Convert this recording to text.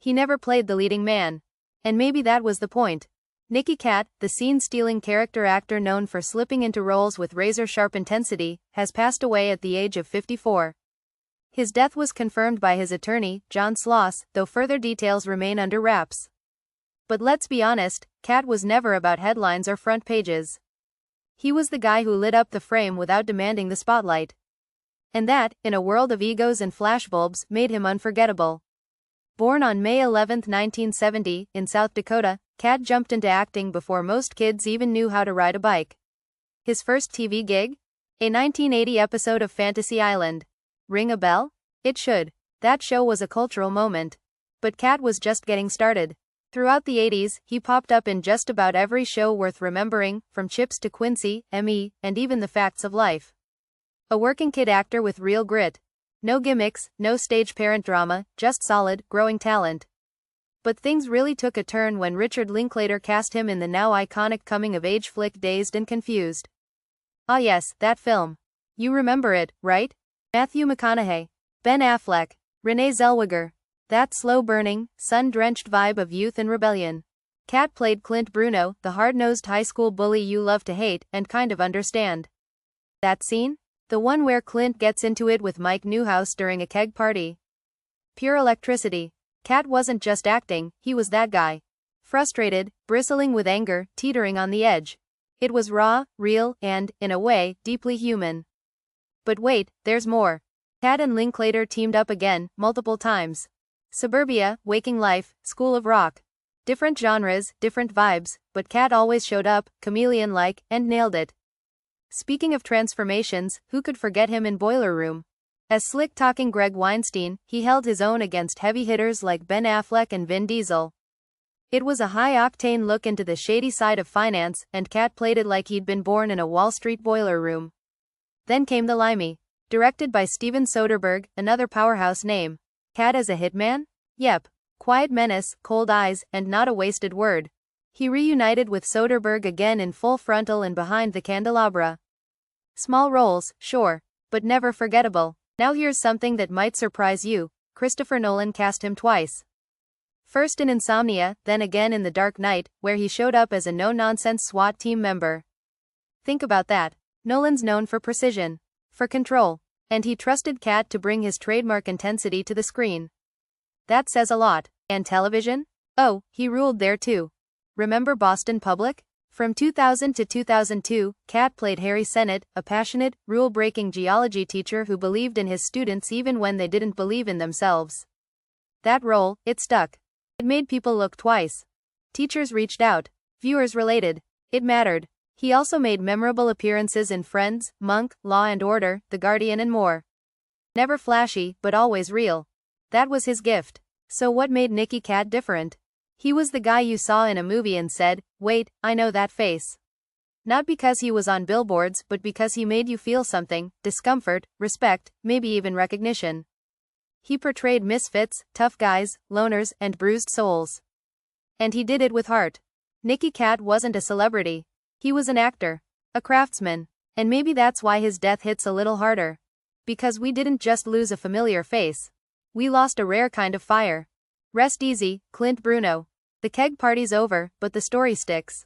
He never played the leading man. And maybe that was the point. Nicky Katt, the scene-stealing character actor known for slipping into roles with razor-sharp intensity, has passed away at the age of 54. His death was confirmed by his attorney, John Sloss, though further details remain under wraps. But let's be honest, Katt was never about headlines or front pages. He was the guy who lit up the frame without demanding the spotlight. And that, in a world of egos and flashbulbs, made him unforgettable. Born on May 11, 1970, in South Dakota, Katt jumped into acting before most kids even knew how to ride a bike. His first TV gig? A 1980 episode of Fantasy Island. Ring a bell? It should. That show was a cultural moment. But Katt was just getting started. Throughout the 80s, he popped up in just about every show worth remembering, from Chips to Quincy, M.E., and even The Facts of Life. A working kid actor with real grit. No gimmicks, no stage parent drama, just solid, growing talent. But things really took a turn when Richard Linklater cast him in the now iconic coming-of-age flick Dazed and Confused. Ah yes, that film. You remember it, right? Matthew McConaughey, Ben Affleck, Renee Zellweger. That slow-burning, sun-drenched vibe of youth and rebellion. Katt played Clint Bruno, the hard-nosed high school bully you love to hate and kind of understand. That scene? The one where Clint gets into it with Mike Newhouse during a keg party. Pure electricity. Katt wasn't just acting, he was that guy. Frustrated, bristling with anger, teetering on the edge. It was raw, real, and, in a way, deeply human. But wait, there's more. Katt and Linklater teamed up again, multiple times. Suburbia, Waking Life, School of Rock. Different genres, different vibes, but Katt always showed up, chameleon-like, and nailed it. Speaking of transformations, who could forget him in Boiler Room? As slick-talking Greg Weinstein, he held his own against heavy hitters like Ben Affleck and Vin Diesel. It was a high-octane look into the shady side of finance, and Katt played it like he'd been born in a Wall Street boiler room. Then came The Limey. Directed by Steven Soderbergh, another powerhouse name. Katt as a hitman? Yep. Quiet menace, cold eyes, and not a wasted word. He reunited with Soderbergh again in Full Frontal and Behind the Candelabra. Small roles, sure, but never forgettable. Now here's something that might surprise you. Christopher Nolan cast him twice. First in Insomnia, then again in The Dark Knight, where he showed up as a no-nonsense SWAT team member. Think about that. Nolan's known for precision. For control. And he trusted Katt to bring his trademark intensity to the screen. That says a lot. And television? Oh, he ruled there too. Remember Boston Public? From 2000 to 2002, Katt played Harry Sennett, a passionate, rule-breaking geology teacher who believed in his students even when they didn't believe in themselves. That role, it stuck. It made people look twice. Teachers reached out. Viewers related. It mattered. He also made memorable appearances in Friends, Monk, Law and Order, The Guardian and more. Never flashy, but always real. That was his gift. So what made Nicky Katt different? He was the guy you saw in a movie and said, wait, I know that face. Not because he was on billboards, but because he made you feel something, discomfort, respect, maybe even recognition. He portrayed misfits, tough guys, loners, and bruised souls. And he did it with heart. Nicky Katt wasn't a celebrity. He was an actor. A craftsman. And maybe that's why his death hits a little harder. Because we didn't just lose a familiar face. We lost a rare kind of fire. Rest easy, Clint Bruno. The keg party's over, but the story sticks.